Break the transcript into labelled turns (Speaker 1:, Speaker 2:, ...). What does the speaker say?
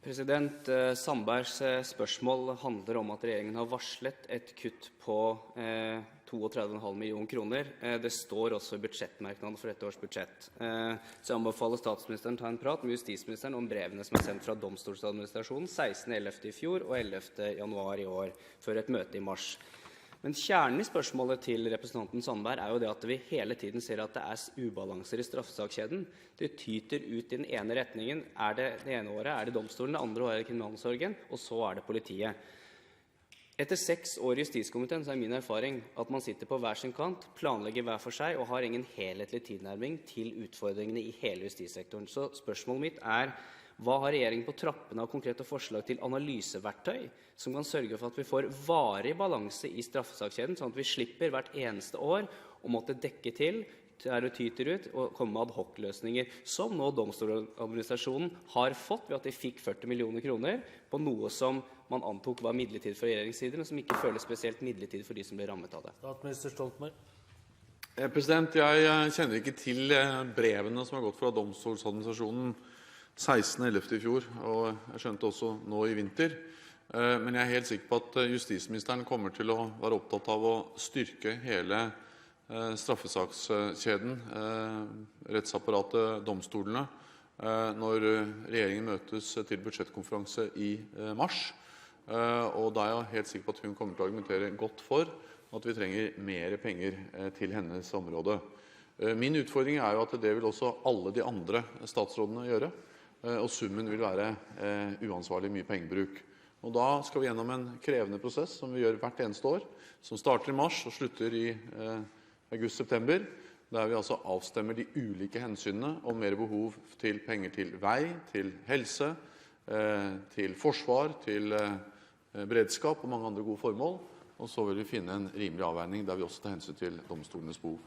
Speaker 1: President Sandbergs spørsmål handler om at regjeringen har varslet et kutt på 32,5 millioner kroner. Det står også i budsjettmerknaden for dette års budsjett. Så jeg anbefaler statsministeren ta en prat med justisministeren om brevene som er sendt fra domstolsadministrasjonen 16.11. I fjor og 11. januar I år, før et møte I mars. Men kjernen I spørsmålet til representanten Sandberg jo det at vi hele tiden ser at det ubalanser I straffesakskjeden. Det tyter ut I den ene retningen. Det ene året det domstolen, det andre året kriminalomsorgen, og så det politiet. Etter 6 år I justiskomiteen så min erfaring at man sitter på hver sin kant, planlegger hver for seg og har ingen helhetlig tilnærming til utfordringene I hele justissektoren. Så spørsmålet mitt hva har regjeringen på trappene av konkrete forslag til analyseverktøy som kan sørge for at vi får varig balanse I straffesakskjeden, sånn at vi slipper hvert eneste år å måtte dekke til, det tyter ut, og komme med ad hoc-løsninger, som nå domstoladministrasjonen har fått ved at de fikk 40 millioner kroner på noe som man antok var midlertidig fra regjeringssiden, men som ikke føles spesielt midlertidig for de som ble rammet av det.
Speaker 2: Statsminister Stoltenberg.
Speaker 3: Jeg kjenner ikke til brevene som har gått fra domstolsadministrasjonen 16.11. I fjor, og jeg skjønte også nå I vinter. Men jeg helt sikker på at justisministeren kommer til å være opptatt av å styrke hele straffesakskjeden, rettsapparatet, domstolene, når regjeringen møtes til budsjettkonferanse I mars. Og da jeg helt sikker på at hun kommer til å argumentere godt for at vi trenger mer penger til hennes område. Min utfordring jo at det vil også alle de andre statsrådene gjøre, og summen vil være uansvarlig mye pengebruk. Og da skal vi gjennom en krevende prosess som vi gjør hvert eneste år, som starter I mars og slutter I august-september, der vi altså avstemmer de ulike hensynene om mer behov til penger til vei, til helse, til forsvar, til beredskap og mange andre gode formål, og så vil vi finne en rimelig avveining der vi også tar hensyn til domstolenes behov.